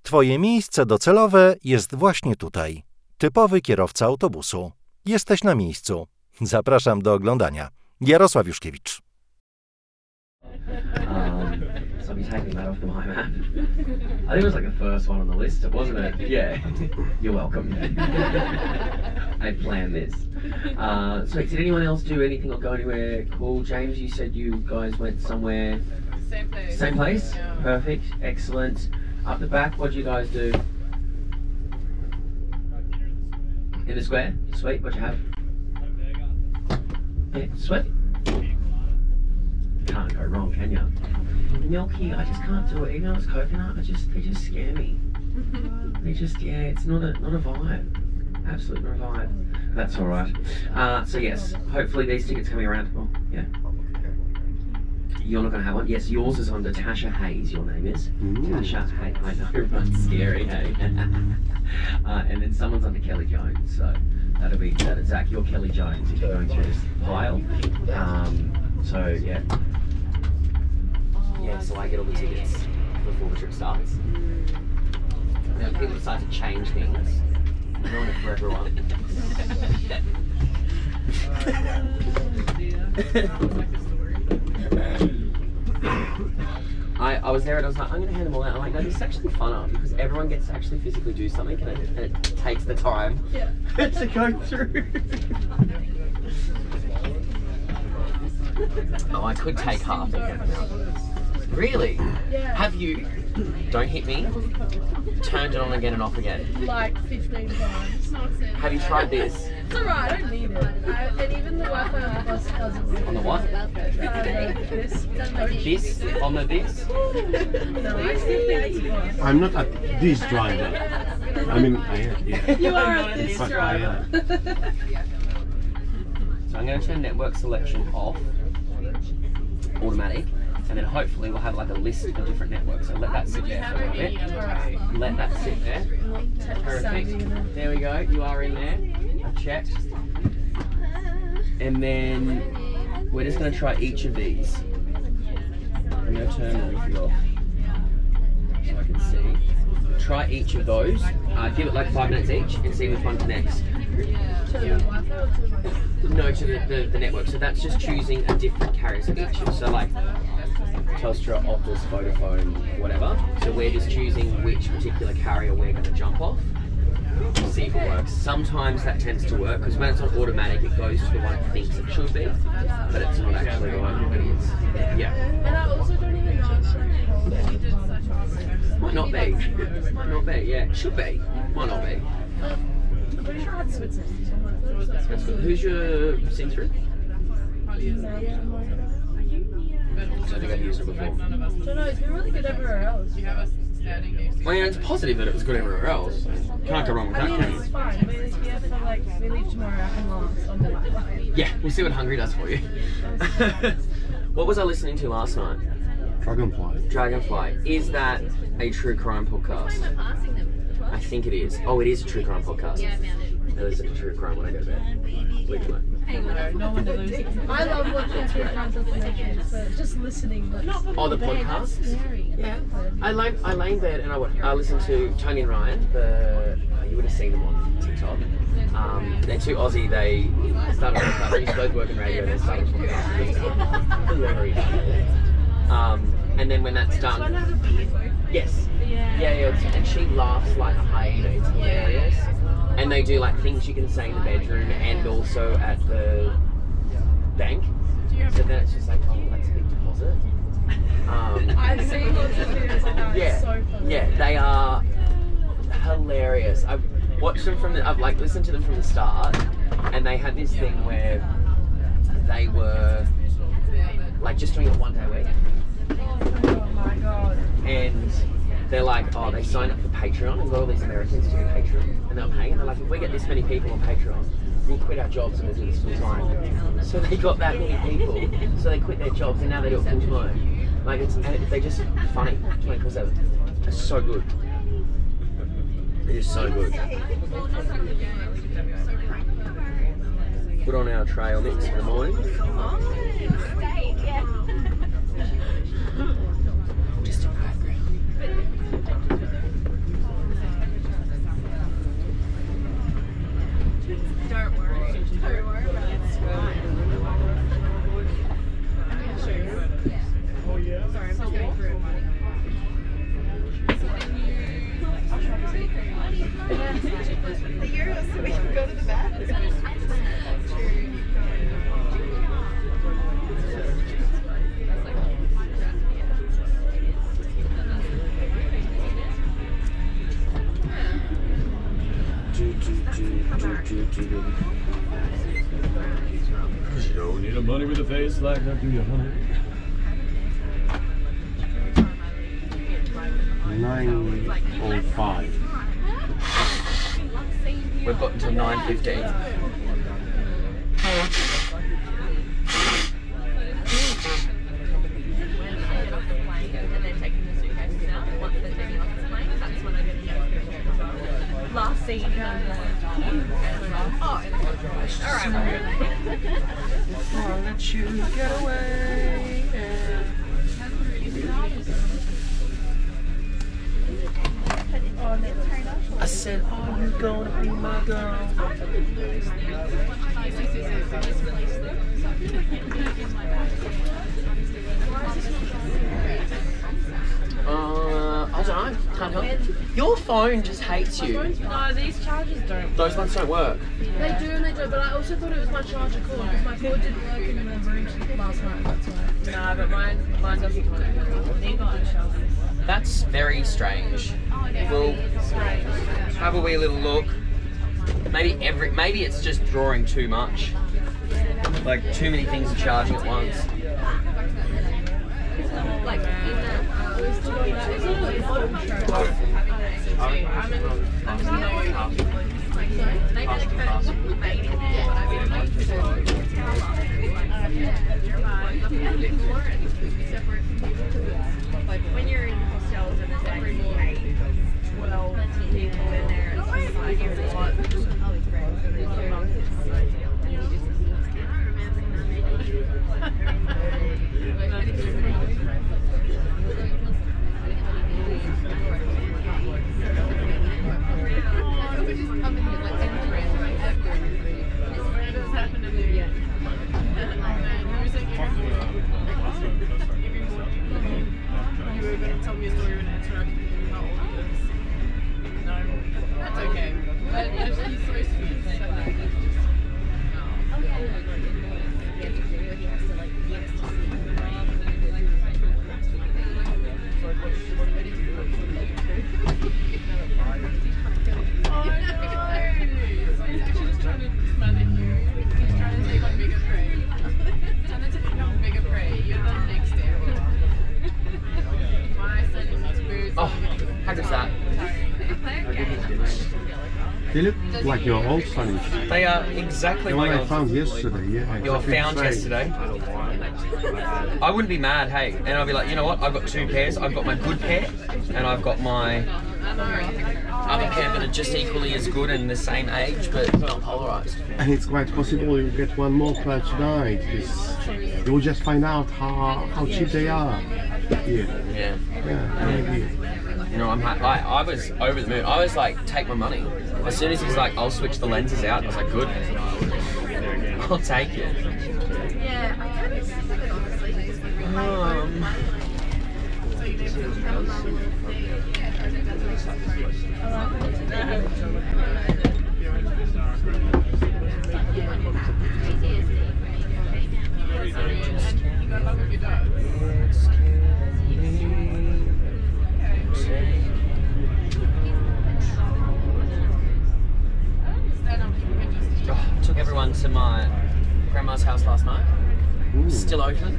Twoje miejsce docelowe jest właśnie tutaj. Typowy kierowca autobusu. Jesteś na miejscu. Zapraszam do oglądania. Jarosław Juszkiewicz. So I'll be taking that off my map. I think it was like the first one on the list, wasn't it? Yeah. You're welcome. I planned this. So did anyone else do anything or go anywhere cool? James, you said you guys went somewhere. Same place. Same place? Yeah. Perfect. Excellent. Up the back, what'd you guys do? In the square? Sweet. What'd you have? Yeah, sweet. Can't go wrong, can you? Milky, I just can't do it. Even though it's coconut, they just scare me. They just, yeah, it's not a vibe. Absolutely not a vibe. That's all right. So yes, hopefully these tickets coming around. Oh, yeah. You're not going to have one? Yes, yours is on Tasha Hayes, your name is. Tasha Hayes, I know, that's scary, hey? And then someone's under Kelly Jones, so that'll be, Zach, you're Kelly Jones if you're going through this file. So, yeah. Yeah, so I get all the tickets before the trip starts. Now people decide to change things. Ruin it for everyone. I was there and I was like, I'm going to hand them all out. I'm like, no, this is actually funner because everyone gets to actually physically do something and it takes the time to go through. Oh, I could take half of them. Really? Yeah. Have you, don't hit me, turned it on again and off again? Like 15 times. Have you tried this? It's alright, I don't need it. And even the Wi-Fi on the bus doesn't work. On the what? This? This? On the this? No, I still think it's fine. I'm not at this driver. I mean, I am. Yeah. You are at this But driver. So I'm going to turn network selection off, automatic, and then hopefully we'll have like a list of different networks. So let that sit there for a bit. Let that sit there. Perfect. There we go. You are in there. I've checked. And then we're just going to try each of these. I'm going to turn the Wi-Fi off so I can see. Try each of those. Give it like 5 minutes each and see which one connects. To the Wi-Fi or to the... No, to the network. So that's just choosing a different carrier. So each, so like Telstra, Optus, Vodafone, whatever. So we're just choosing which particular carrier we're going to jump off. See if it works. Sometimes that tends to work because when it's on automatic, it goes to the one it thinks it should be, but it's not actually the one it is. Yeah. And I also don't even know. Might not be. Might not be. Yeah. Should be. Might not be. I'm pretty sure it's Switzerland. That's good. Who's your sing through? So I think I've used it before. I don't know, it's been really good everywhere else. Well, yeah, it's positive that it was good everywhere else. Can't go wrong with that, I mean, can you? it's fine. But it's here for like, we leave tomorrow, I can last on the Wi-Fi. Yeah, we'll see what Hungry does for you. What was I listening to last night? Dragonfly. Dragonfly. Is that a true crime podcast? I think it is. Oh, it is a true crime podcast. That is a true crime when I go to bed. Leave it alone. No one loses. I love watching true crime documentaries, but just listening. Oh, the podcasts? Yeah. I lay in bed and I listen to Tony and Ryan. You would have seen them on TikTok. They're two Aussie. They started a podcast. They used to both work in radio. They started a podcast. Hilarious. And then when that's done, yes, yeah, and she laughs like a hyena. It's hilarious. And they do like things you can say in the bedroom and also at the bank. So then it's just like, oh, that's a big deposit. I've seen lots of videos of that. It's so funny. Yeah, they are hilarious. I've watched them I've like listened to them from the start, and they had this thing where they were like just doing it one day a week. Oh my god. And they're like, oh, they signed up for Patreon and got all these Americans doing Patreon, and they're paying, and they're like, if we get this many people on Patreon, we'll quit our jobs and we'll do this full time. So they got that many people, so they quit their jobs and now they do it full time. Like they're just funny 24/7. It's so good. It is so good. Put on our trail mix for the morning. Just in the background. euros so we can go to the bathroom. You don't need a money with a face like that, do you, honey? 9:05. We've got until 9:15. Last scene. Oh, alright. I'll let you get away. I said, are you gonna be my girl? I don't know, can't help it. Your phone just hates you. No, these chargers don't. Those ones don't work. They do and they don't, but I also thought it was my charger cord because my cord didn't work in the room last night, that's why. Nah, but mine doesn't work. Neither do shelters. That's very strange. We'll have a wee little look. Maybe it's just drawing too much. Like too many things are charging at once. Like in the Like when you're in hostels and there's like 12 people in there, it's just like you're a lot. They look like your old sunnies. They are exactly the one my I old. found yesterday, yeah. You were found yesterday. I wouldn't be mad, hey, and I'd be like, you know what? I've got two pairs. I've got my good pair, and I've got my other pair that are just equally as good and the same age, but not polarized. And it's quite possible you get one more pair tonight, because you'll just find out how cheap they are. Yeah, maybe. You know, I was over the moon. I was like, take my money. As soon as he's like, I'll switch the lenses out, I was like, good. I'll take it. Yeah, I kind of see it honestly. Took everyone to my grandma's house last night. Ooh. Still open.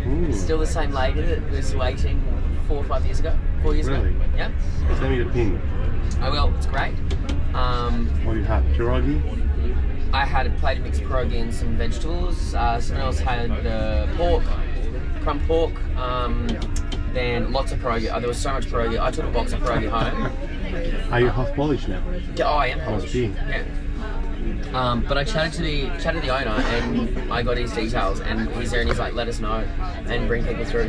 Ooh. Still the same lady that was waiting 4 or 5 years ago. 4 years Really? ago. Yeah. Send me the pin. I will. It's great. What you have? Pierogi? I had a plate of mixed pierogi and some vegetables. Someone else had pork, crumb pork. Then lots of pierogi. There was so much pierogi. I took a box of pierogi home. Are you half Polish now? Oh, I am Polish. Must be. Yeah. But I chatted to the owner and I got his details and he's there and he's like, let us know and bring people through.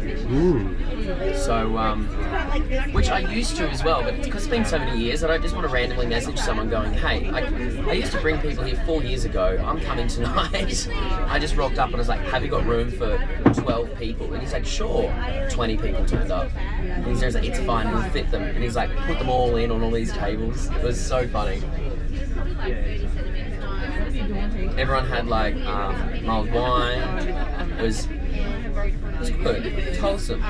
So, which I used to as well, but because it's been so many years that I just want to randomly message someone going, hey, I used to bring people here 4 years ago, I'm coming tonight. I just rocked up and I was like, have you got room for 12 people? And he's like, sure. 20 people turned up. And he's like, it's fine, we'll fit them. And he's like, put them all in on all these tables. It was so funny. Everyone had like mulled wine. It was good. It was wholesome.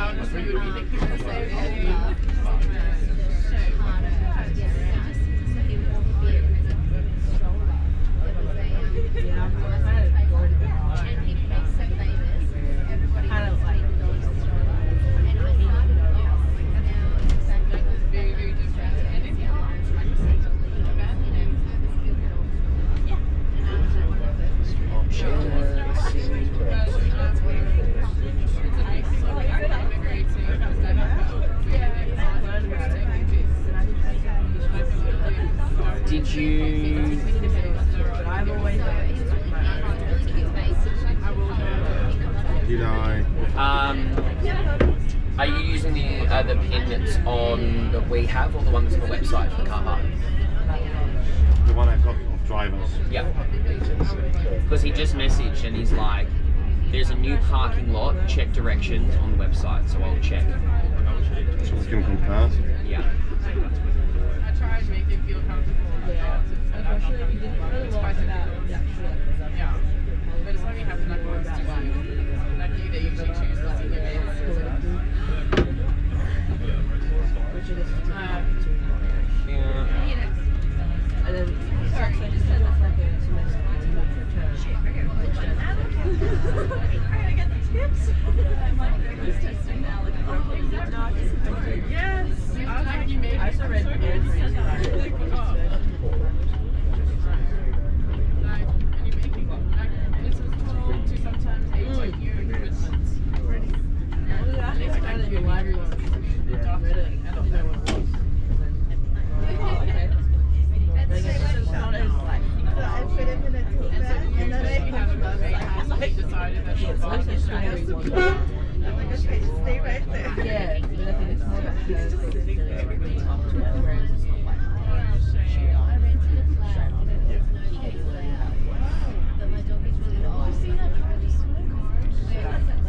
Did you? Did I? Are you using the pin that's on that we have, or the one that's on the website for the car park? The one I've got of drivers. Yeah. Because he just messaged and he's like, "There's a new parking lot. Check directions on the website." So I'll check. So we can compare. Yeah. I try and make it feel comfortable. Unfortunately, we didn't really walk to that. Yeah. But it's like you have to knock words to one. Lucky they usually choose the single Yeah. And then, sorry, I just had a second semester I got the tips. I'm like, everyone's testing now. Like, oh, no, yes! I was like, you made I also read stay right there. yeah, but I think it's more about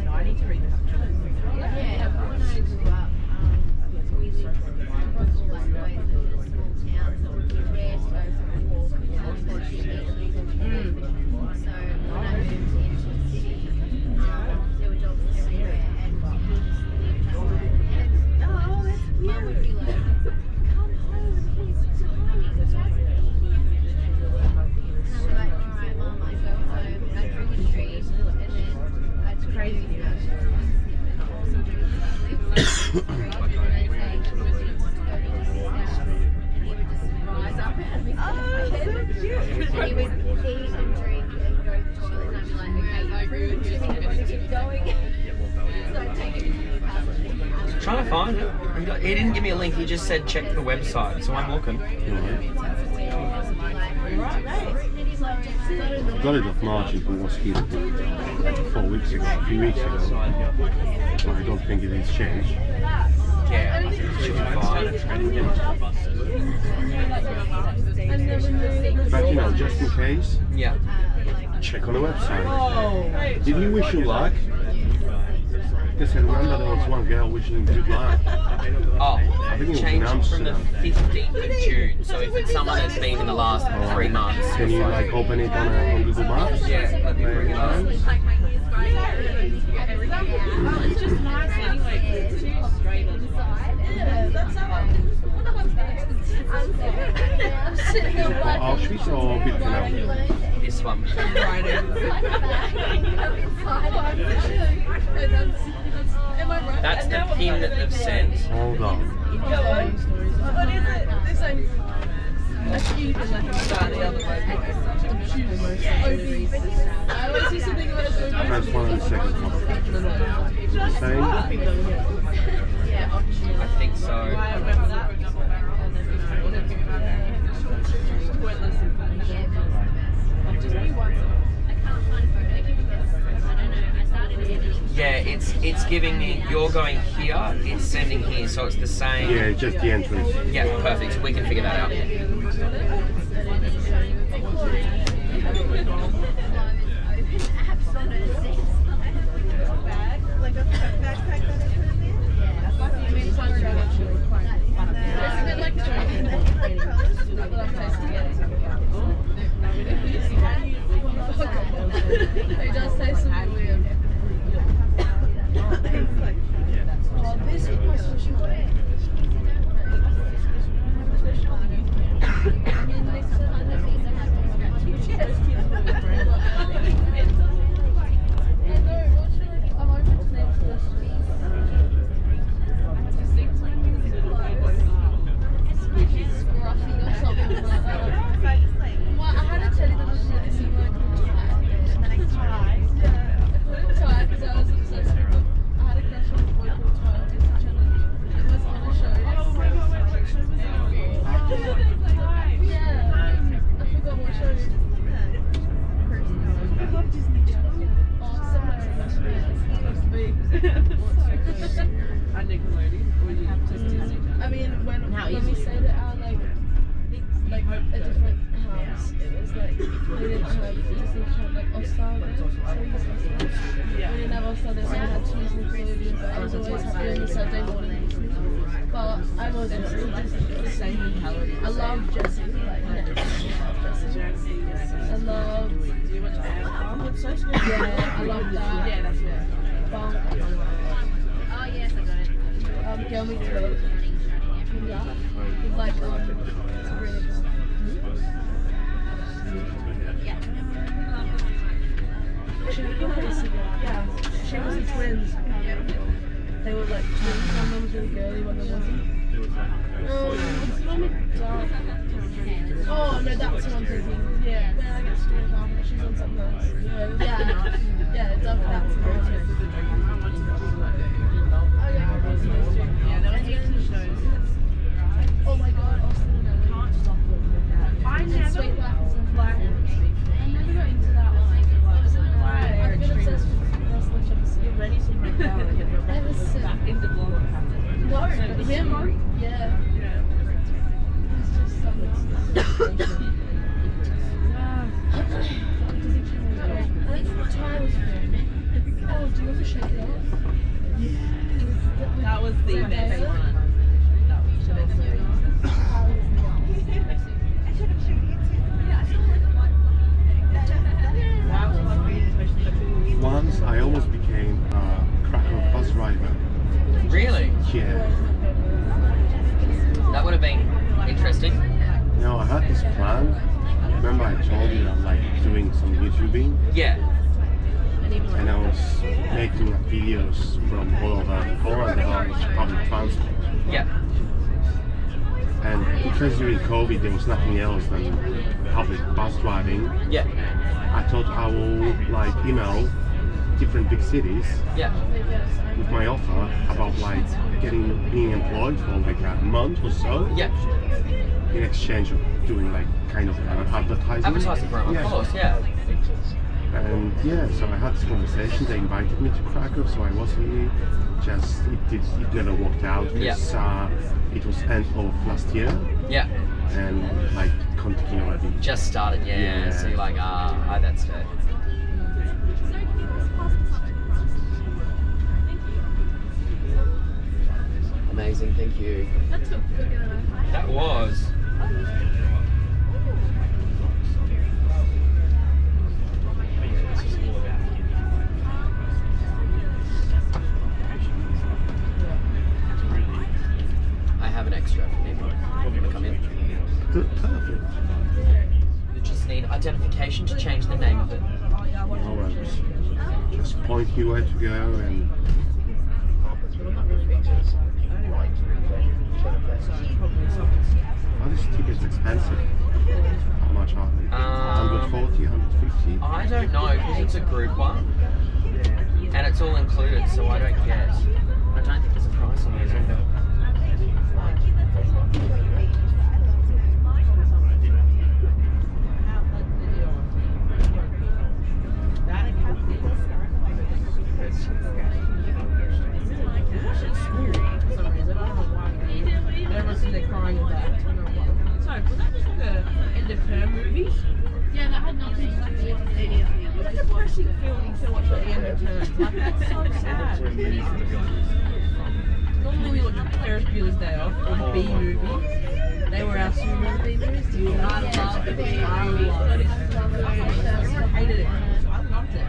I need to read the Yeah, when I grew up, we lived in a small town, so it would be rare to go for a walk and so when I moved into the city, there were dogs everywhere and we just lived outside. And Mum would be like, come home, he's tiny, and I'm like, alright Mum, I go home and I drink a treat and then that's crazy. He would eat and drink and go to the toilet and I'd be like, okay, you're rude to me, you want to keep going? So I'd take him to the pub. Trying to find it. He didn't give me a link. He just said check the website. So I'm looking. I got it off Margin who was here 4 weeks ago, a few weeks ago. But I don't think it has changed. Yeah, I think it should be fine. But you know, just in case, Yeah. check on the website. Did he wish you luck? Because I remember there was one girl wishing good luck. Oh, I think it was in changed from the Amsterdam. 15th of June. So if it's someone that's been in the last 3 months. Can you like open it on Google Maps? Yeah, let me bring it up. It's just nice anyway, because it's too straight on the side. For Auschwitz or Birkenau? This one. That's the pin that they've sent. Hold on. What is it? This one. Actually, you can let him start the other way. I always used to think about it. First one and the second one. Same? I think so. I remember that. Pointless information. Just be one. Yeah, it's giving me, you're going here, it's sending here, so it's the same. Yeah, just the entrance. Yeah, perfect. We can figure that out. Like a backpack that I put in there? I mean, when we stayed at our like a different house, it was like we didn't have Disney Channel, like All-Star. We didn't have All-Star, so we had to use Nickelodeon, but I was always happy on the Saturday morning. But I wasn't really Disney. Same mentality. I love Jessie, like Jessie. I love. Yeah, I love that. Yeah, that's it. Bunk. Oh yes, I got it. Girl Meets World. Yeah. With like Sabrina. Yeah. She was she was the twins. They were like twins. One was really girly, one wasn't. What's the one with dark? Oh no, that's the one thinking. Yeah. Then I get scared off. She's on something else. Yeah. That's the one. Oh yeah, oh my god, Austin and can't stop them. I never Sweet Life is Black. I never got into that one. I've been obsessed with wrestling shows. You're ready to break down and get ever since. In the blog. No, him. Yeah. He's just something. Time was good. Oh, do you want to shake it off? That was the best one. Once I almost became a Krakow bus driver. Really? Yeah. That would have been interesting. No, I had this plan. Remember I told you I'm like doing some YouTubing? Yeah. And I was making videos from all over Poland about public transport. Yeah. And because during COVID there was nothing else than public bus driving, Yeah. I thought I will like email different big cities Yeah. with my offer about like being employed for like a month or so Yeah. in exchange of doing like kind of advertising. Advertising for him, of course, yeah. And yeah, so I had this conversation. They invited me to Krakow, so I was here. Just it never worked out because it was end of last year, Yeah. and like Contiki already. Just started, yeah. Yeah. So you're like, that's fair. Amazing, thank you. That took quicker than I thought. That was. I have an extra for people who want to come in. Perfect. You just need identification to change the name of it. Alright. Just point me where to go and. Oh, this ticket's expensive. How much are they? 140, 150? I don't know because it's a group one and it's all included, so I don't get. I don't think there's a price on it either. Everyone's sitting there crying at that. Sorry, was that just like a end of term movie? Yeah, that had nothing to do with it. What a depressing film to watch at the end of term. Like, that's so sad. Normally we watch Ferris Bueller's Day Off or the B movie. They were our two movie movies. I loved it. I hated it. I loved it.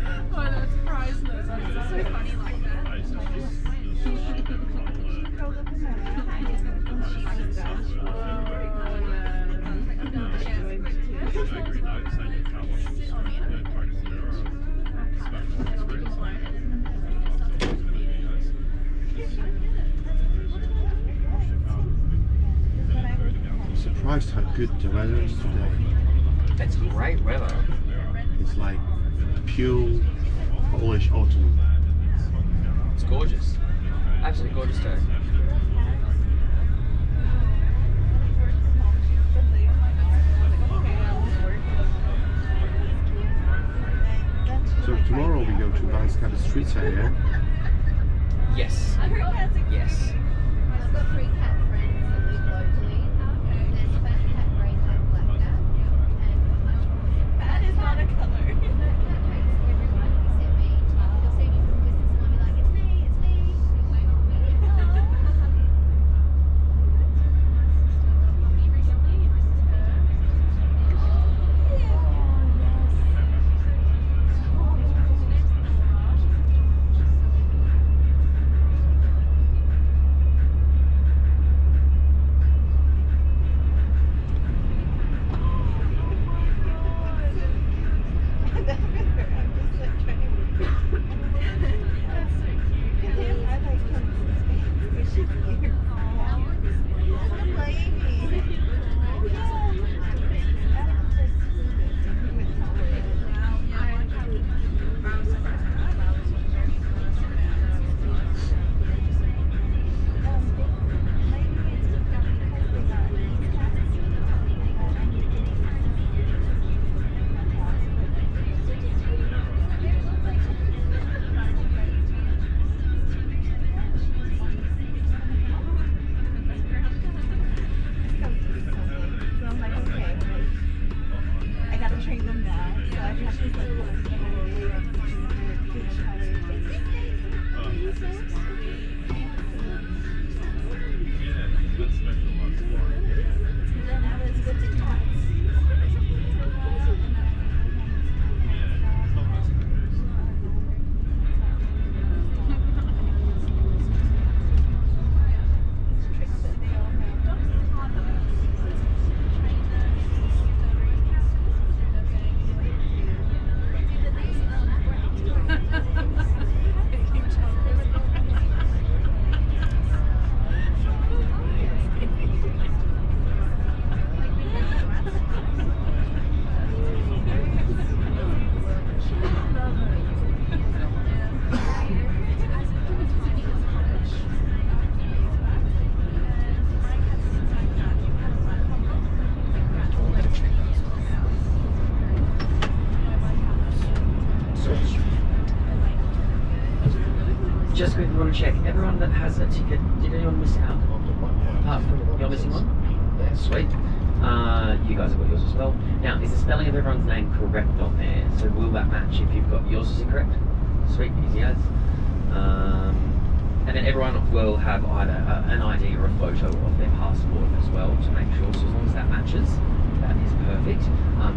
that's priceless. It's so funny like that. I'm surprised how good the weather is today. It's great weather. It's like pure Polish autumn. It's gorgeous. Absolutely gorgeous day. So tomorrow we go to Banska, the streets area. Yes. Yes. I've got 3 cat friends that live locally. There's fat cat, grey cat, black cat. And That is not a colour. cat hates everyone except me. You'll see me from a distance and I'll be like, it's me, it's me. You'll wait on me. Just quickly want to check, everyone that has a ticket, did anyone miss out? Apart from, you're missing one? Yeah, sweet. You guys have got yours as well. Now, is the spelling of everyone's name correct on there? So will that match if you've got yours is incorrect? Sweet, easy as. And then everyone will have either an ID or a photo of their passport as well to make sure, so as long as that matches, that is perfect.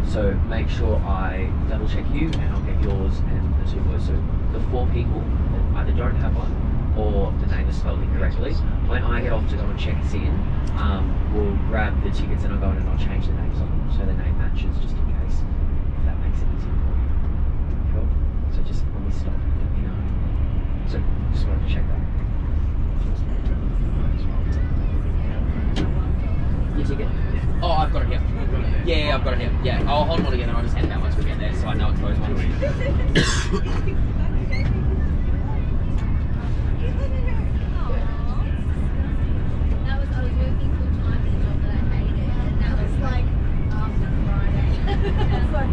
So make sure I double check you and I'll get yours and the 2 boys. So the 4 people that either don't have one or the name is spelled incorrectly, when I get off to go and check this in, we'll grab the tickets and I'll go in and I'll change the names on them so the name matches just in case, if that makes it easier for you. Cool. So just when we stop, let me know. So just wanted to check that. Your ticket? Oh, I've got it here. Yeah, I've got it here. Yeah, I'll hold them all together and I'll just hand it out once we get there so I know it's those ones. I was working full time in a job that I hated, and that was like after Friday. It's like,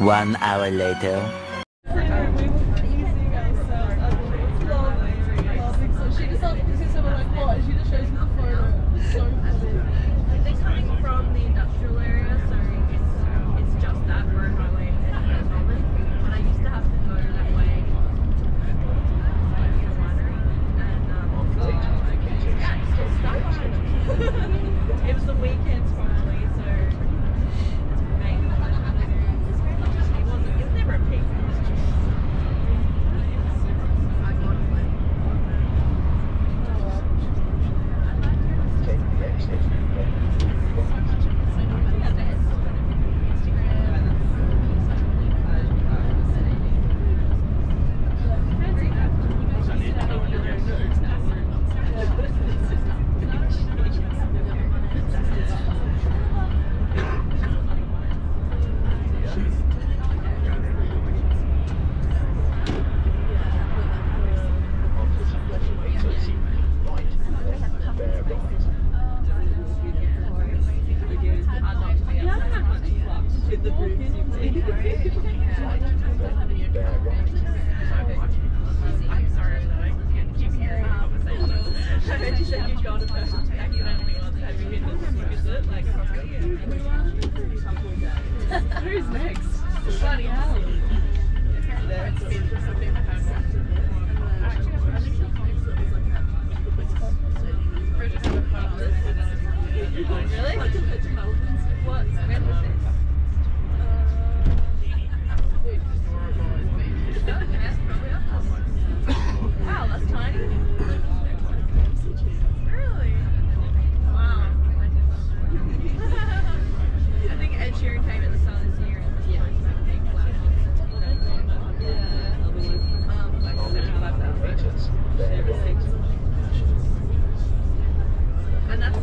1 hour later. They're coming from the industrial area, so it's just that road highway at the moment. But I used to have to go that way to the winery, and yeah, it's still stuck. It was the weekends probably, so maybe it was never a peak. It was just who's next? Bloody hell. Really? What? When was this? Wow, that's tiny. Really? Wow. I think Ed Sheeran came at the start of this year and big black. Like 75,000. And that's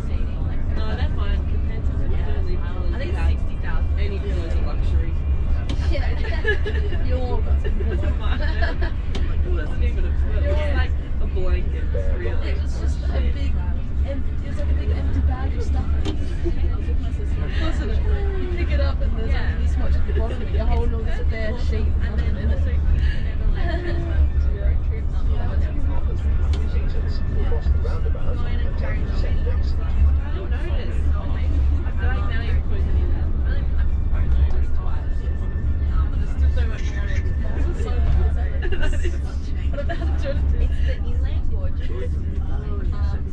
seating. No, that's fine compared to what you're doing. I think it's 60,000. Any pillows are luxury. Yeah. You're wasn't even a pillow. It's like a blanket, really. It was just a big, it was like a big empty bag of stuff. Wasn't it? You pick it up and there's like this much at the bottom and you're holding all this bare sheet and then in it.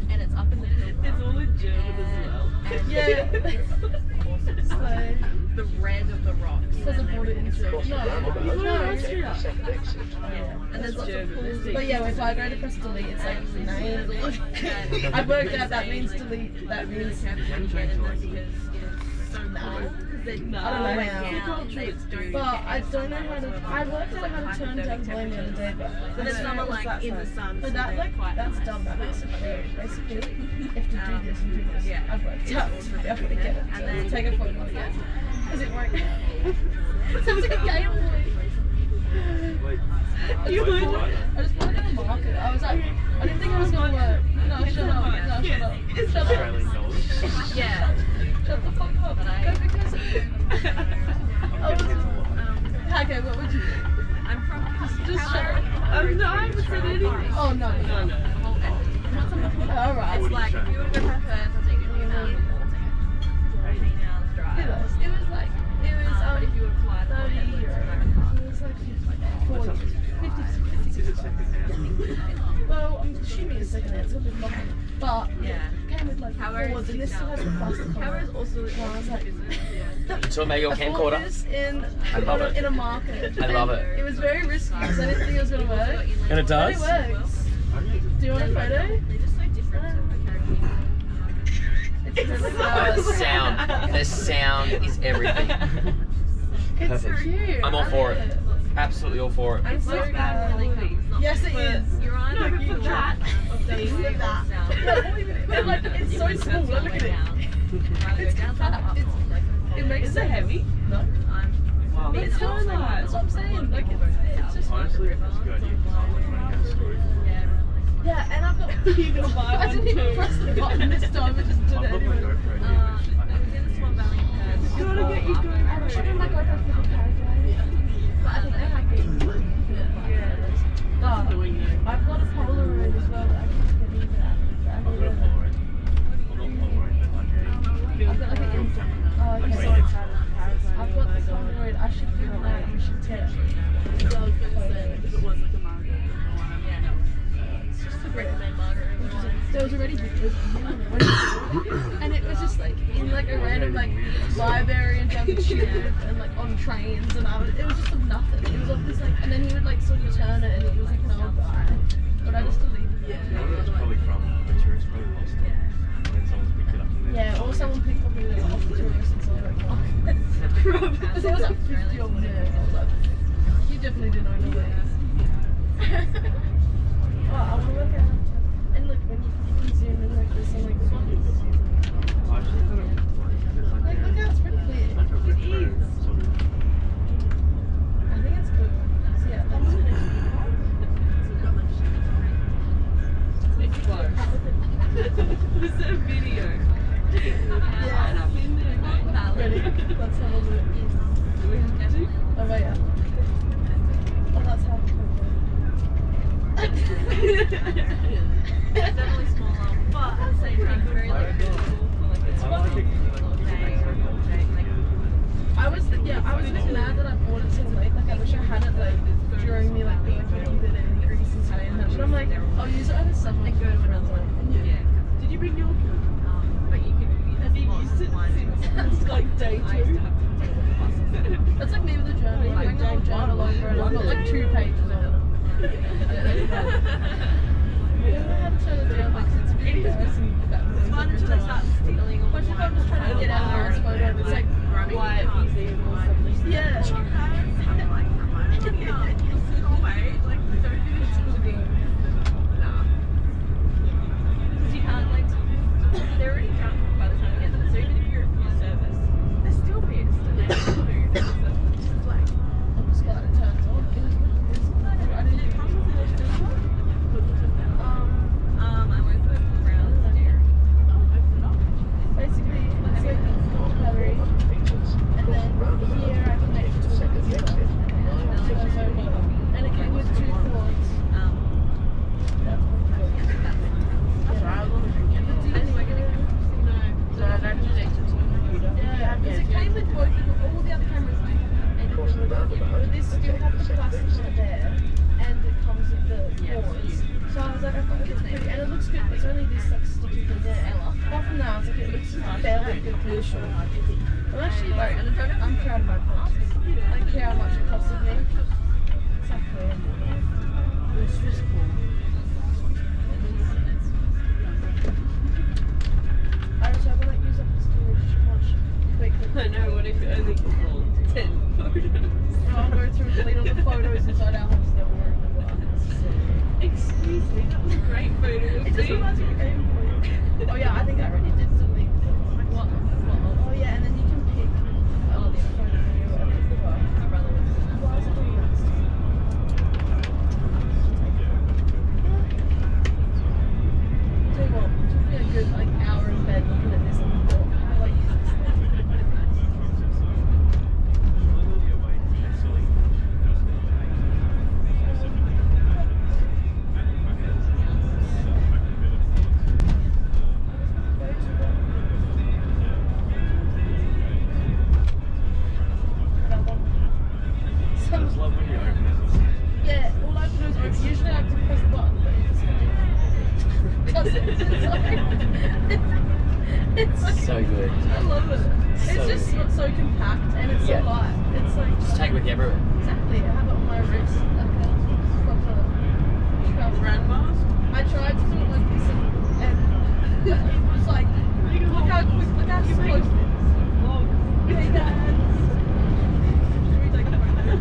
And it's up in the hill. It's all in German as well. Yeah. So, the red of the rocks. Because I bought it in German. No, it's true. Yeah. And there's lots of pools. But yeah, if I go to press delete, it's like name. I've worked out that means delete. That means so now. I don't know how. But I don't know how to. I worked out how to turn down blame the other day, but it's not like in the sun. But that that's dumb. That makes it clear. Basically, you have to do this and do this. Yeah, I've worked out to be able to get it. And then take a photo again. Because it won't. It sounds like a Game Boy. You would. I just put it in the market. I was like, I didn't think it was gonna work. No, shut up. No, shut up. Shut up. Yeah. Shut the fuck up. Go because of you. Okay, what would you do? I'm from. Just shut up. No, I haven't said anything. Oh no. Alright. It's like if you would go for first, I'll take it. It was like if you would fly 30 euros. It was like 40, 50. Well, I'm assuming it's second hand. It's gonna be fun. But yeah, came with like cords, and this still has a plastic on it. Also, I was like, So maybe your camcorder. I love it. In a market. I love it. It was very risky because I didn't think it was gonna work. And it does? But it works. Do you want a photo? They're just so different. The sound is everything. It's Perfect. cute. I'm all for it. Absolutely all for it. I'm so bad. Yes, it is. You're on for that. But like, it's so small. Look at it. It's compact. It makes it heavy. No. Wow, it's so nice. That's what I'm saying. Like, it's just honestly, it's a good idea. Yeah, and I've got. You're gonna buy one. I didn't even press the button this time. I just did it anyway. I was in the Swan Valley. You wanna get you going? I should have my GoPro for the paragliding. But I think they have been. Oh, I've got a Polaroid as well that I can get into that. I've got like an okay. I've got the Polaroid. I should do that and we should take. There was already videos and it was just like in like a random like library and down the tube and like on trains and it was just of nothing. It was of this like, and then he would like sort of return it and it was like an old guy, but I just deleted it. It's probably from the tourist, probably lost it. And then someone's picked it up. Yeah, or someone picked up it off the tourist and sold it. Because it was like 50 of them there. I was like, you definitely didn't know the ways. Oh, I want to work out. And look, when you can zoom in, like there's some like this one. Like, look how it's pretty clear. It is. I think it's good. So yeah, that's good. It's close. This is a video. Yeah. And I've been doing that. Ready? Let's have a look. Do we have to? Oh, wait, yeah. Oh, that's how it's going. It's definitely smaller, but at the same time, very like beautiful for like a all day or a whole day. Like, I was a bit mad that I bought it so late. Like, I wish I had it like during me like being like a bit in Greece and Spain. But I'm like, I'll use it over summer. and go to another one. Yeah. Did you bring your But you can Have you used it since like day I used to 2? have to That's like me with a journal. I bring the whole journal over and I've got like 2 pages on it. I don't know how to turn it down, like it's really embarrassing. It's fun until they start stealing all But if I'm just trying to get out of my photo, it's like quiet museum or something. yeah. I'm like, go away. Like, don't do this sort of thing. Nah. Because you can't, like, they're already drunk by the time you get them. So even if you're at full service, they're still pissed and they have food. It's just like, I'm just glad it turns on. I didn't it come with a filter? I went for brown dairy. Basically, it's like battery, and then here I connect it to a computer, and it came with 2 cords. That's yeah, because it came with both all the other cameras, but this still has the plastic there, and it comes with the cords. So I was like, I think it's pretty, and it looks good. It's only this like sticky thing there. Apart from that, I was like, it looks fairly good for sure. I'm actually like, I'm proud of my purchase. I don't care how much it costed me. Exactly. It's just cool. I just hope I don't use up the storage too much quickly. I know, what if it only can hold 10 photos? I'll go through and delete all the photos inside our hostel room. Excuse me, that was a great photo of It just me. reminds me of Game Boy. Oh yeah, I think I already did delete it. What? Oh yeah, and then you can pick the photo video or whatever. My brother was doing that. Why is it doing that? Tell you what, it took me a good like hour in bed looking at this and I thought, how do I use this thing? Yeah, all I have to do is open. Usually I have to press the button, but it just it's like, So good. I love it. It's just so compact and it's so light. It's like Just take it with you everywhere. exactly. I have it on my wrist like a proper travel. Grandma's? I tried to do it like this and it was like, look how quick, look how close. Hey Dad. Should we take a photo?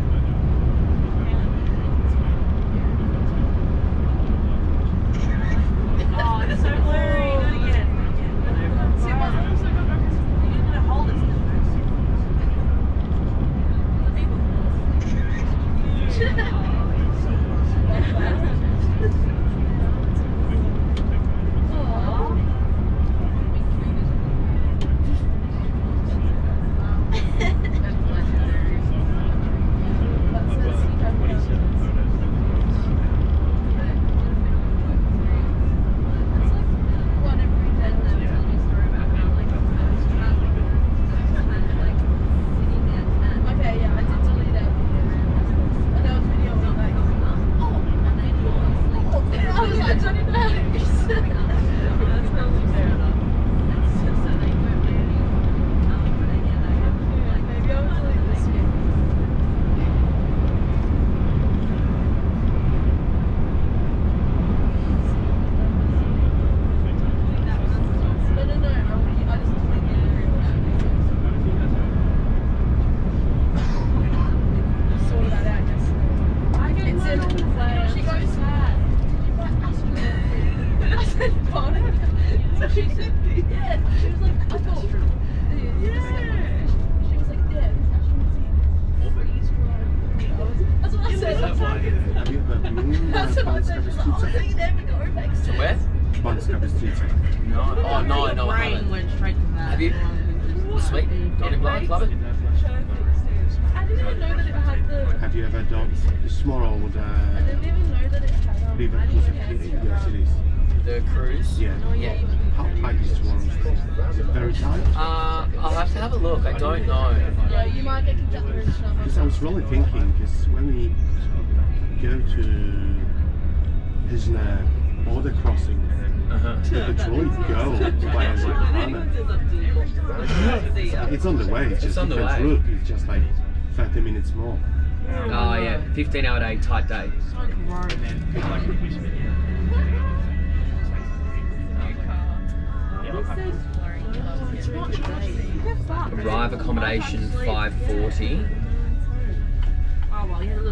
Oh, it's so blurry. Do it again. See, my mom's so good. You need to hold it still. People. Have you ever been to Polska Bystrica? To where? Polska Bystrica. No. Oh, no, I haven't. Went straight to that. Have you? Sweet. Get a blood, love it. I didn't even know that it had the. Have you ever done the small with I didn't even know that it had. river cruise? Yes, it is. The cruise? Yeah. Yeah. How tight is tomorrow? Is it very tight? I'll have to have a look. I don't know. Yeah, you might get kicked out the British number. Because I was really thinking, because when we go to Hisna border crossing, the droid go via Zapraszam. It's on the way, it's just on the different way. route, it's just like 30 minutes more. Oh yeah, 15-hour day, tight day. Arrive accommodation 5:40.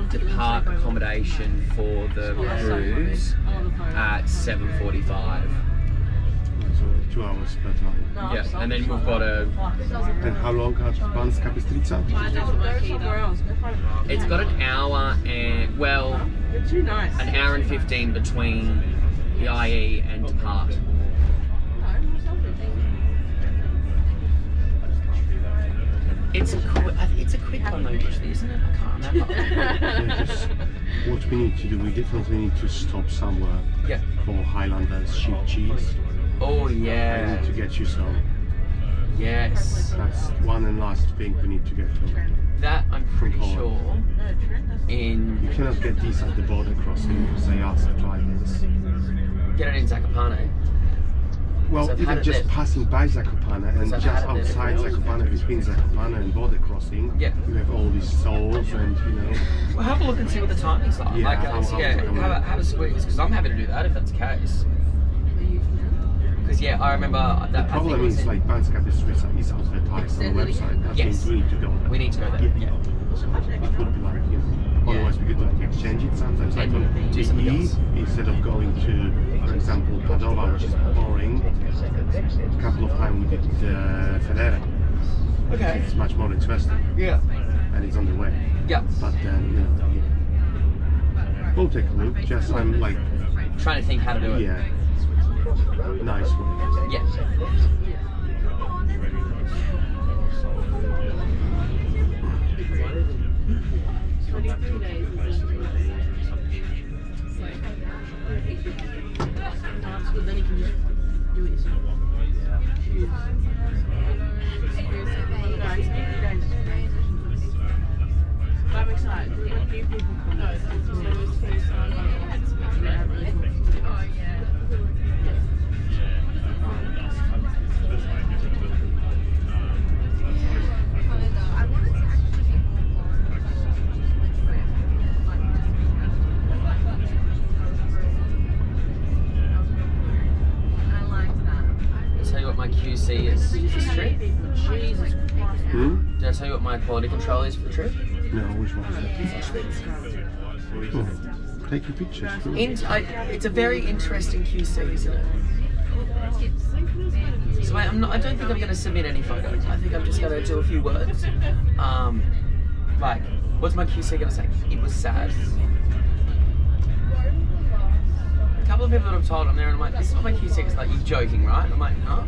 Depart accommodation for the cruise at 7:45. So 2 hours per time. Yeah, and then we've got a. And how long at Polska Bystrica? It's got an hour and an hour and 15 between the IE and depart. It's a quick one though, usually, isn't it? I can't remember. Yeah, just what we need to do, we definitely need to stop somewhere for Highlanders sheep cheese. Oh I yeah. need to get you some. Yes. That's one and last thing we need to get to. That I'm pretty From sure. You cannot get these at the border crossing because they ask drivers. Get it in Zakopane. Well, So I've had even it just there. passing by Zakopane and So I've just had it there outside before. Zakopane, between Zakopane and border crossing, Yeah. you have all these stalls and Well, have a look and see what the timings are. Yeah, Like, I'll have a squeeze, because I'm happy to do that if that's the case. Because yeah, I remember that. the problem is like Polska Bystrica is advertised on the website. That Yes. means we need to go there. We need to go there. Yeah. So it would be like, otherwise we could like exchange it sometimes. Like And on do something the E, else. instead of going to, for example, Padova, which is boring, a couple of times we did Ferrara. Okay. It's much more interesting. Yeah. And it's on the way. Yeah. But then, we'll take a look. Just I'm like, Trying to think how to do it. yeah, nice way. Yeah. Then you can just do it yourself. I'm excited. When new people come, Tell you what my QC is for this trip. Jesus Christ. Hmm? Did I tell you what my quality control is for the trip? No, which one is that? Auschwitz. Oh, taking pictures. Cool. It's a very interesting QC, isn't it? So I don't think I'm going to submit any photos. I think I'm just going to do a few words. Like, what's my QC going to say? It was sad. A couple of people that I've told, I'm there and I'm like, this is what my QC is like. You're joking, right? I'm like, no.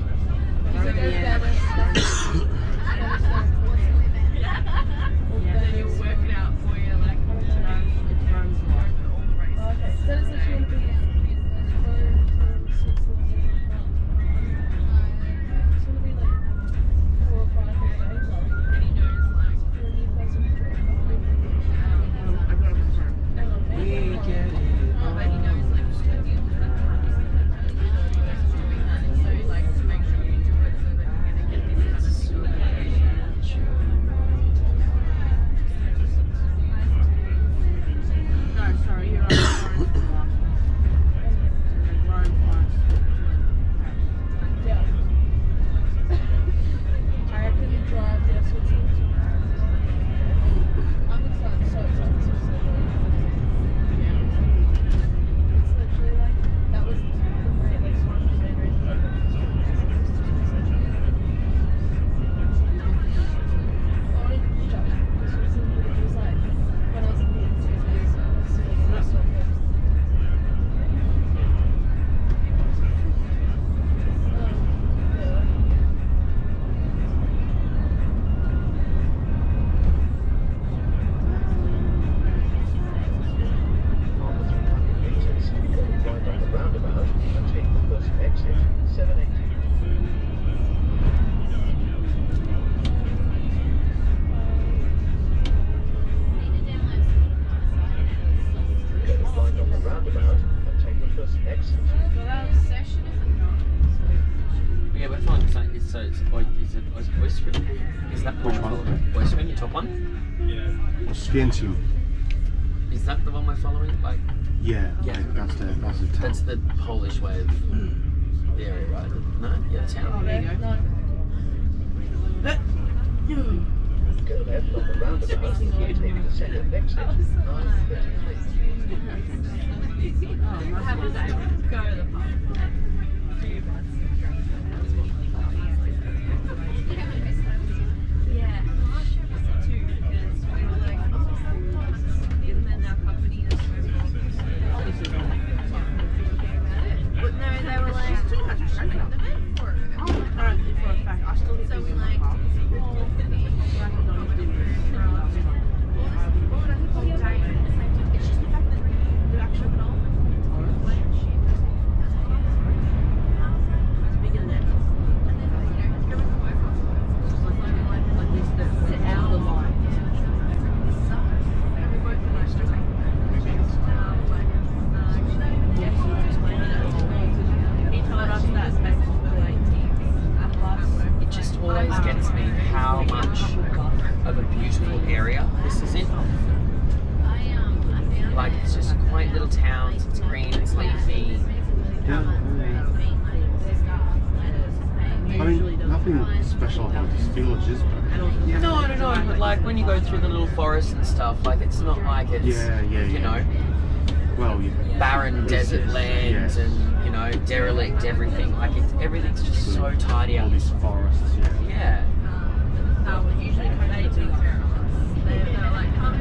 Yeah, we're following something. Is it Oświęcimia? Is that Which one? Oświęcimia, top one? Oświęcimia. Is that the one we're following? Like, Yeah, Yeah. like that's the town. that's the Polish way of the area, right? No, yeah, the town. There you go. It just always gets me how much of a beautiful area this is in. Like, it's just quaint little towns, it's green, it's leafy. Yeah. I mean, nothing special about these villages, but No, but like when you go through the little forests and stuff, like it's not like it's, you know, well, barren desert land and, you know, derelict everything. Like everything's just so tidy all out. these forests. Yeah.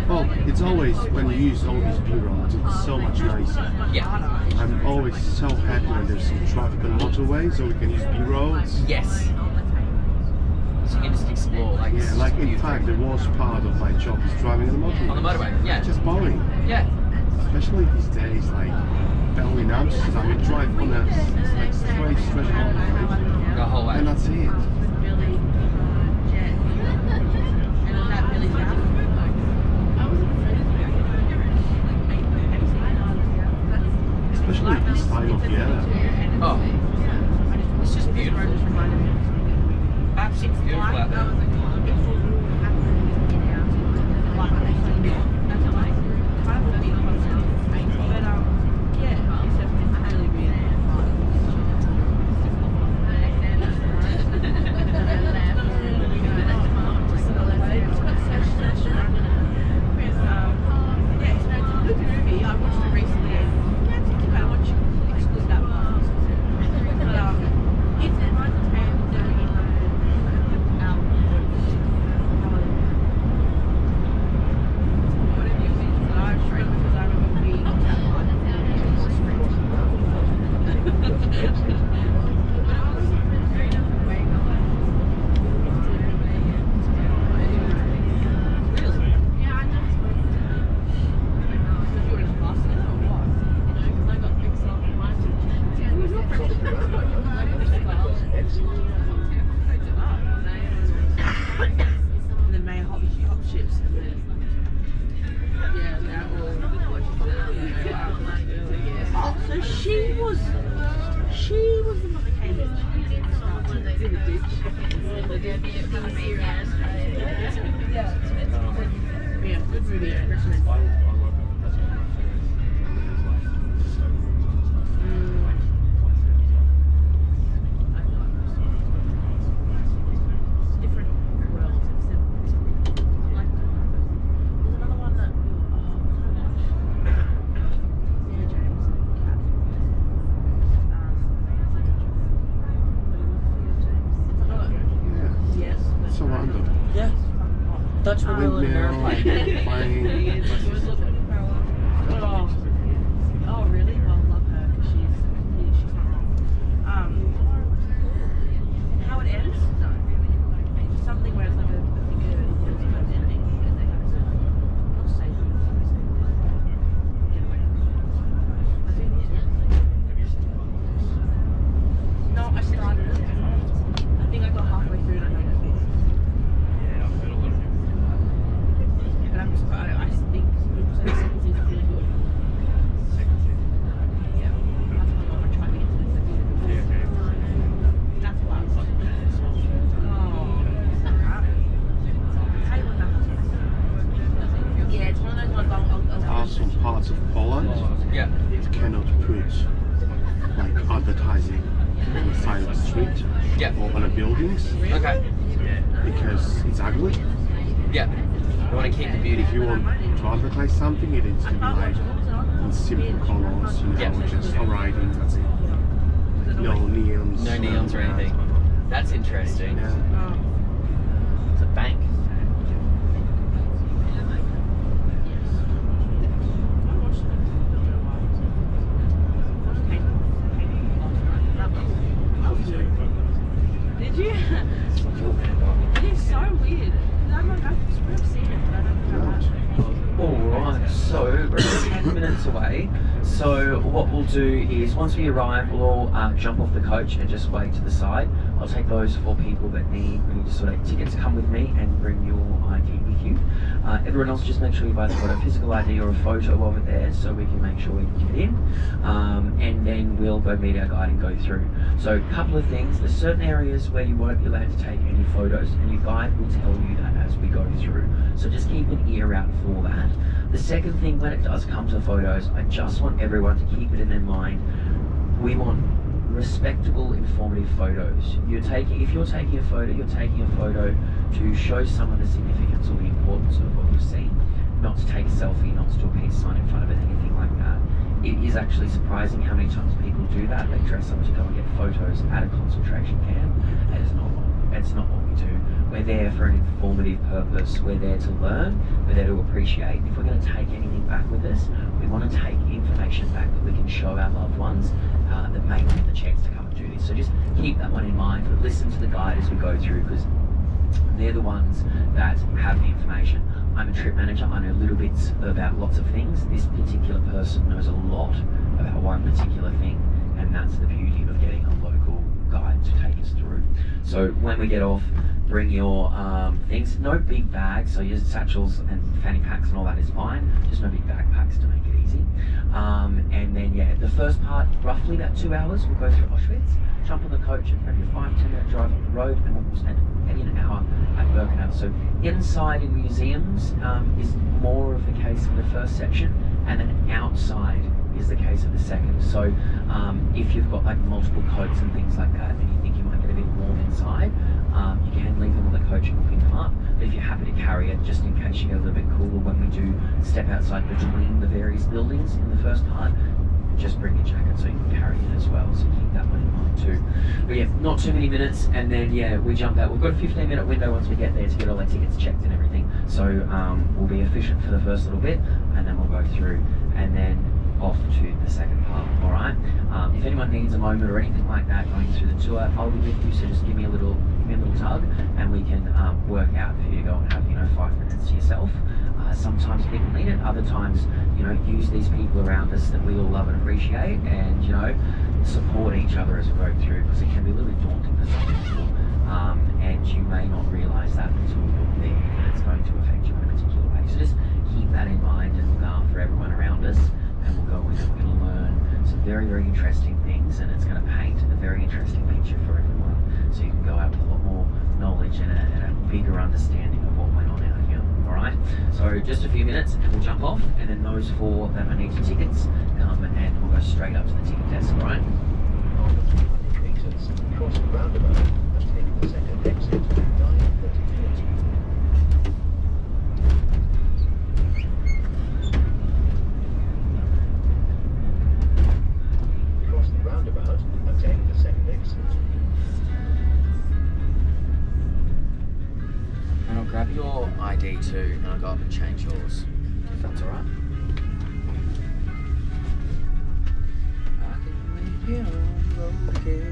Well, it's always when you use all these B-roads, it's so much nicer. Yeah. I'm always so happy when there's some traffic on the motorway, so we can use B-roads. Yes. So you can just explore, like. Yeah, it's like just in beautiful. fact, the worst part of my job is driving on the motorway. On the motorway, yeah. It's just boring. Yeah. Especially these days, like Bell in Amsterdam, you drive on a like straight motorway, The whole way. and that's it. Especially this time of year. Oh. It's just beautiful. Absolutely beautiful out there. I of Poland, Yeah. it cannot put like advertising on the side of the street Yeah. or on the buildings Okay. because it's ugly. Yeah. You want to keep the beauty. If you want to advertise something, it needs to be like in simple colors, you know, Yeah. just writing, that's it. No neons. No neons or anything. That's interesting. Yeah. It's a bank. Did you? It is so weird. I'm like, I've seen it, but I don't know. Alright, so we're 10 minutes away. So what we'll do is once we arrive, we'll all jump off the coach and just wait to the side. I'll take those 4 people that need sort of tickets to come with me and bring your ID with you. Everyone else, just make sure you've either got a physical ID or a photo over there so we can make sure we can get in. And then we'll go meet our guide and go through. So a couple of things, there's certain areas where you won't be allowed to take any photos and your guide will tell you that as we go through. So just keep an ear out for that. The second thing, when it does come to photos, I just want everyone to keep it in their mind. We want respectable, informative photos. If you're taking a photo, you're taking a photo to show someone the significance or the importance of what you've seen, not to take a selfie, not to do a peace sign in front of it, anything like that. It is actually surprising how many times people do that. They dress up to go and get photos at a concentration camp, and it's not what we do. We're there for an informative purpose. We're there to learn. We're there to appreciate. If we're going to take anything back with us, we want to take information back that we can show our loved ones that may not get the chance to come and do this. So just keep that one in mind, but listen to the guide as we go through, because they're the ones that have the information. I'm a trip manager. I know little bits about lots of things. This particular person knows a lot about one particular thing, and that's the beauty of getting a local guide to take us through. So when we get off, bring your things. No big bags, so your satchels and fanny packs and all that is fine. Just no big backpacks to make it easy. And then yeah, the first part, roughly about 2 hours, we'll go through Auschwitz, jump on the coach and maybe a 5-10 minute drive up the road, and we'll spend maybe an hour at Birkenau. So inside in museums is more of the case for the first section, and then outside is the case of the second. So if you've got like multiple coats and things like that, and you think you might get a bit warm inside, you can leave them on the coach and we'll pick them up. But if you're happy to carry it, just in case you get a little bit cooler when we do step outside between the various buildings in the first part, just bring your jacket so you can carry it as well. So keep that one in mind too. But yeah, not too many minutes, and then yeah, we jump out. We've got a 15-minute window once we get there to get all our tickets checked and everything. So we'll be efficient for the first little bit, and then we'll go through, and then off to the second part. All right. If anyone needs a moment or anything like that going through the tour, I'll be with you. So just give me a little tug, and we can work out for you to go and have 5 minutes to yourself. Sometimes people need it. Other times, use these people around us that we all love and appreciate, and support each other as we go through, because it can be a little bit daunting for some people, and you may not realise that until you're there, and it's going to affect you in a particular way. So just keep that in mind, and for everyone around us. And we'll go in and we're going to learn some very, very interesting things, and it's going to paint a very interesting picture for everyone. So you can go out with a lot more knowledge and a bigger understanding of what went on out here. Alright? So just a few minutes and we'll jump off, and then those 4 that need your tickets come and we'll go straight up to the ticket desk, alright? Cross the roundabout and take the second exit at 9:30. Roundabout and take the second exit. And I'll grab your ID too, and I'll go up and change yours, if that's alright. I can make it all okay.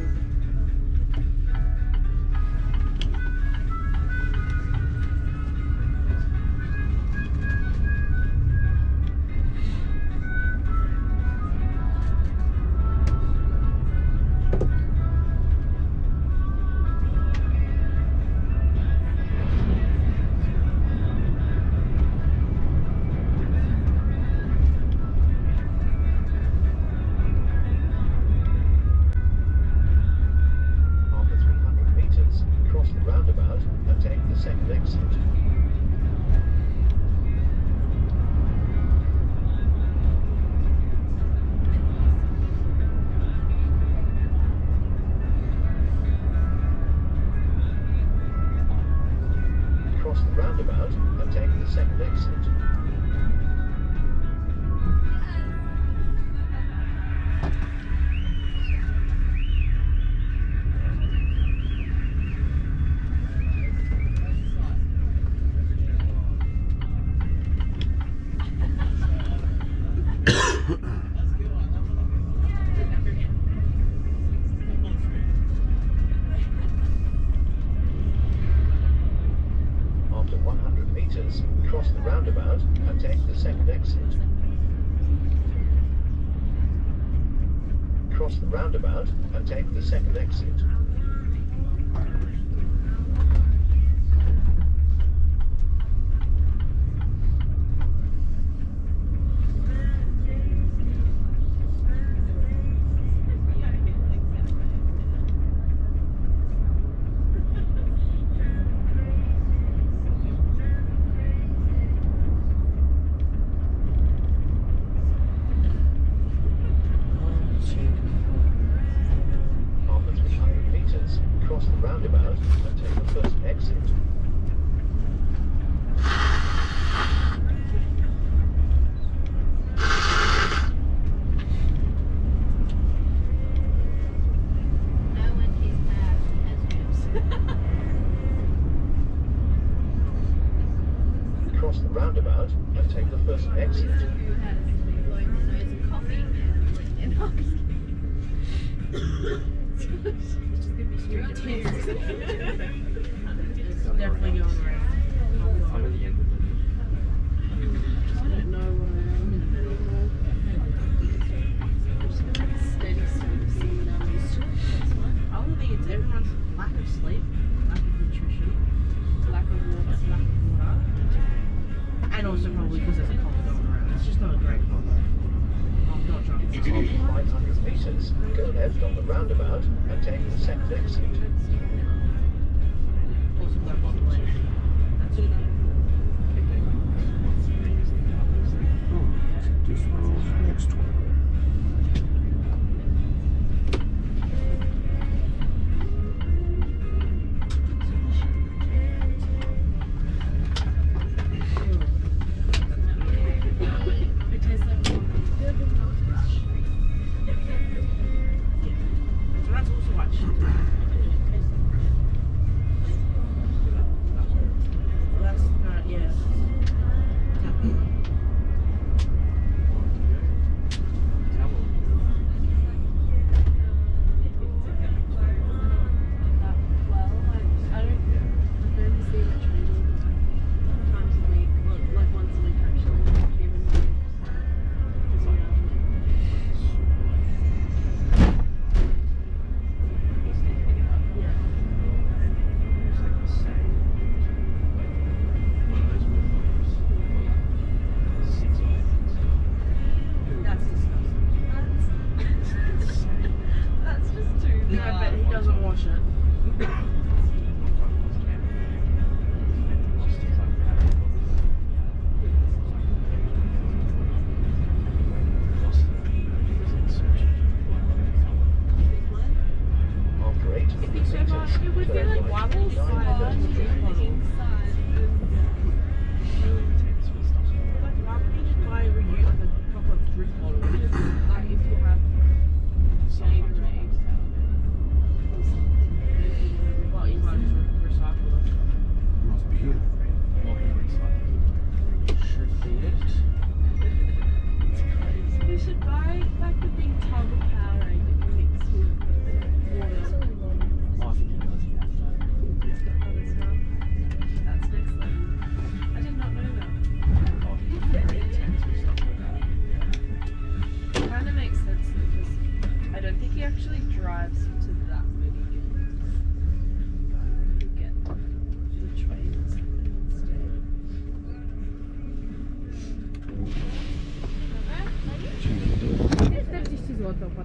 Cross the roundabout and take the second exit.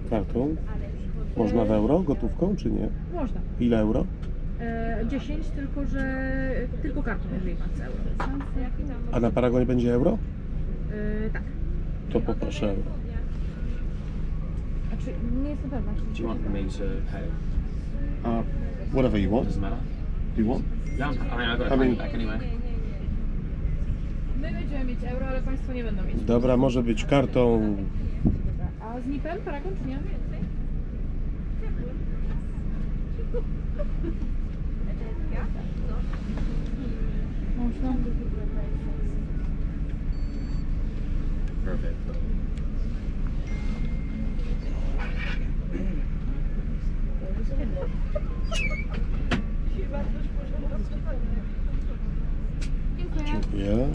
Kartą? Można w euro, gotówką, czy nie? Można. Ile euro? 10, tylko że tylko kartą, jeżeli pan chce euro. A na Paragonie będzie euro? Tak. To poproszę euro. Znaczy, nie jestem pewna. Do you want me to pay? Whatever you want. Doesn't matter. You want? Yeah, I mean, I've got to pay back anyway. My będziemy mieć euro, ale państwo nie będą mieć. Dobra, może być kartą. A z NIP-em Paragon, czy nie? Można. Perfect. Dziękuję.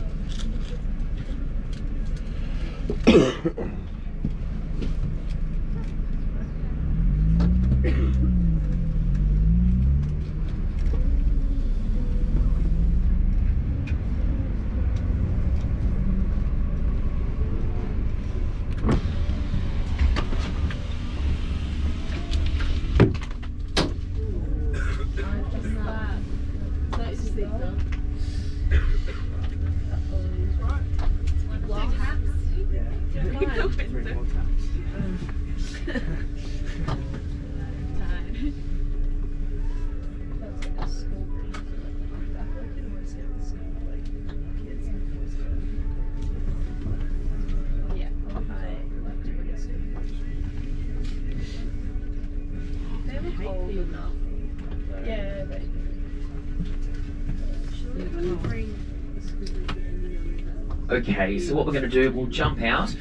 Okay, so what we're going to do, we'll jump out,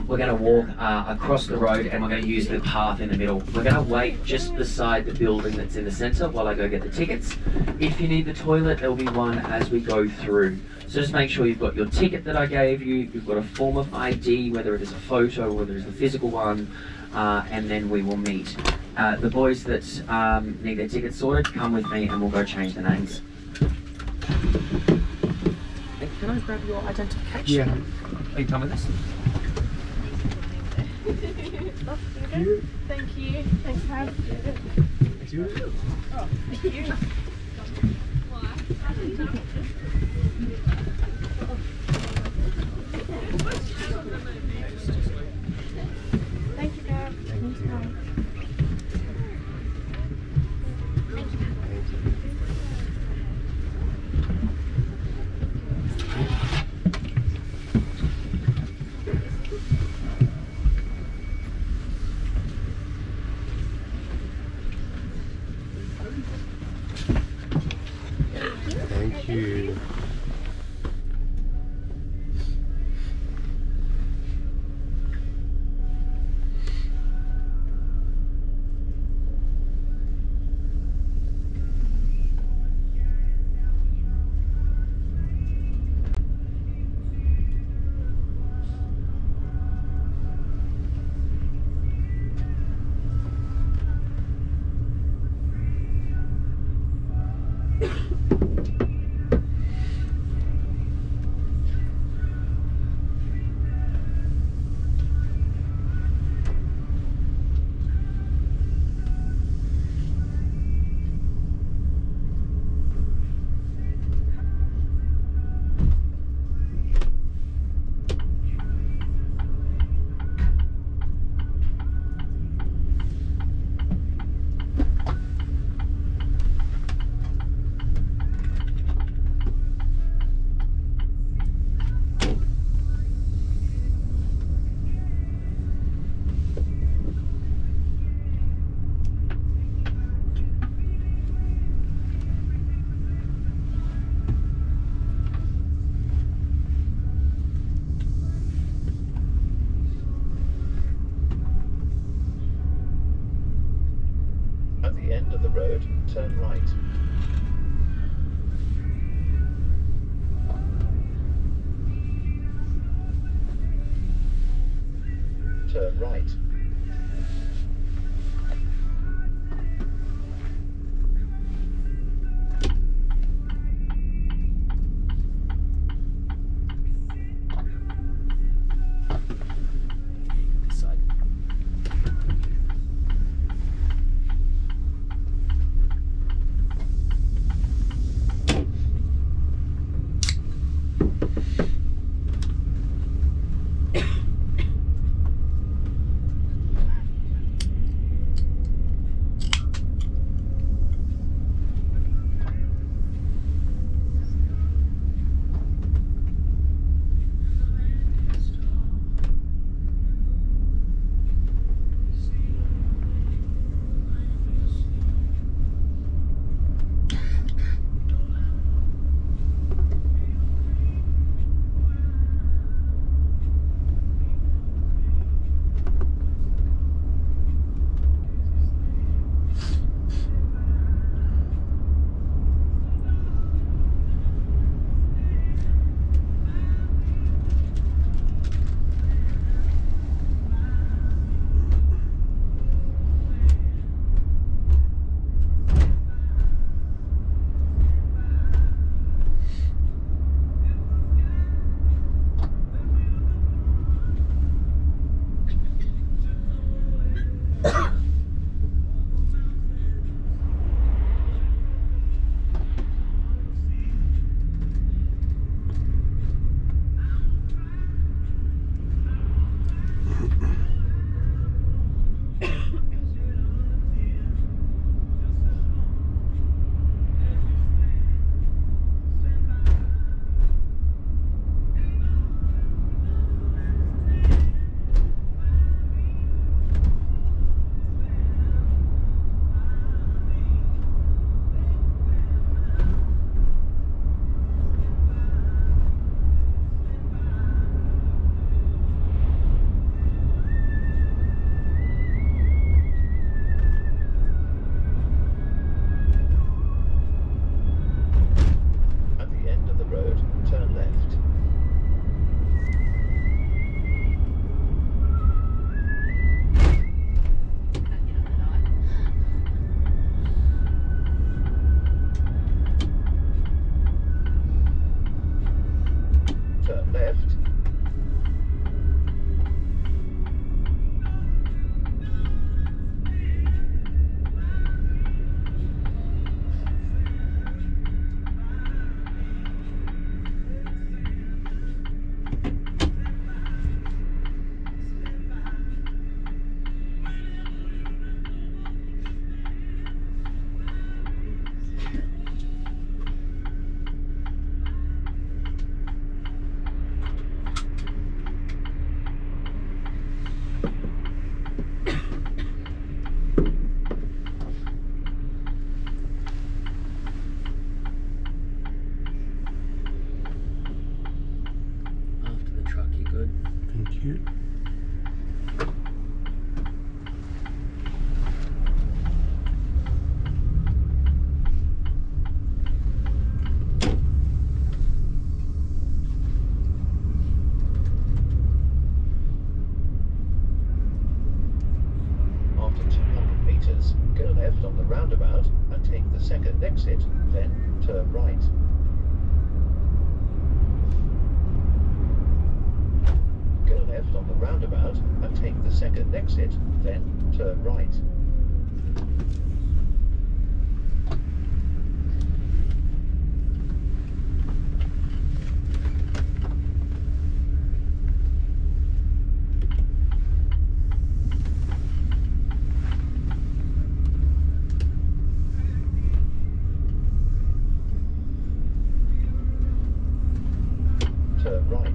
we're going to walk across the road and we're going to use the path in the middle. We're going to wait just beside the building that's in the centre while I go get the tickets. If you need the toilet, there'll be one as we go through. So just make sure you've got your ticket that I gave you, you've got a form of ID, whether it is a photo or whether it's the physical one, and then we will meet. The boys that need their tickets sorted, come with me and we'll go change the names. Can I grab your identification? Yeah. Are you coming with us? Thank you. Thanks for having me. Thank you. Oh, thank you. Thank you, Gav. Thank you. Thank you. At the end of the road, turn right. Turn right. Go left on the roundabout and take the second exit, then turn right. Go left on the roundabout and take the second exit, then turn right. Turn right.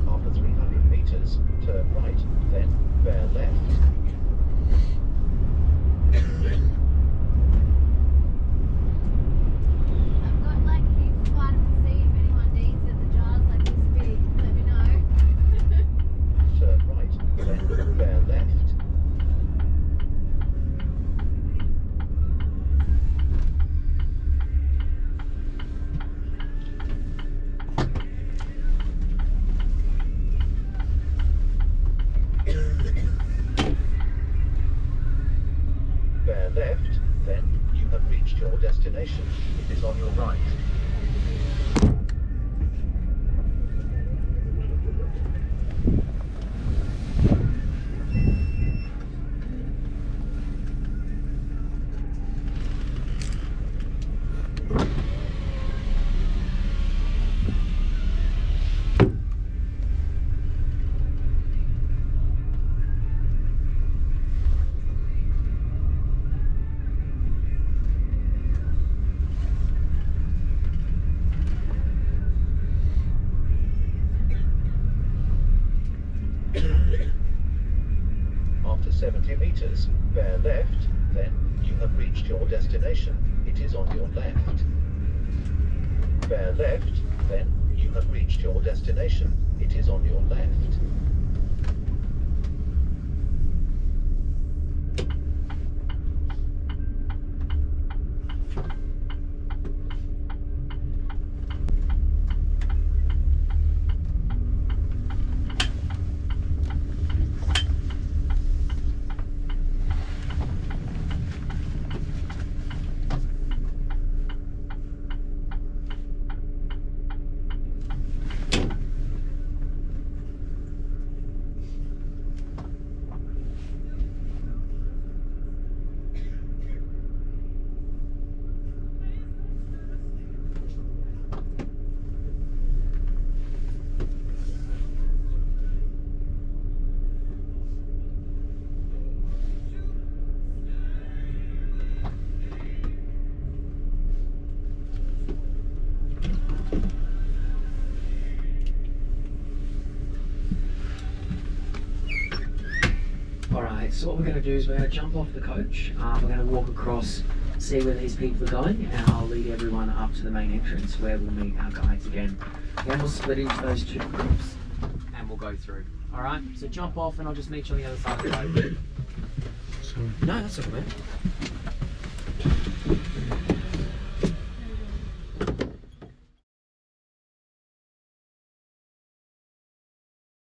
After 300 meters, turn right, then bear left. I've got like heaps of vitamin C if anyone needs it. The jar's like this big. Let me know. Turn right, then bear left. Bear left, then you have reached your destination. It is on your right. After 70 meters, bear left, then you have reached your destination. It is on your left. Bear left, then you have reached your destination. It is on your left. Alright, so what we're going to do is we're going to jump off the coach, we're going to walk across, see where these people are going, and I'll lead everyone up to the main entrance where we'll meet our guides again. Then we'll split into those two groups and we'll go through. Alright, so jump off and I'll just meet you on the other side of the road. Sorry. No, that's okay, man.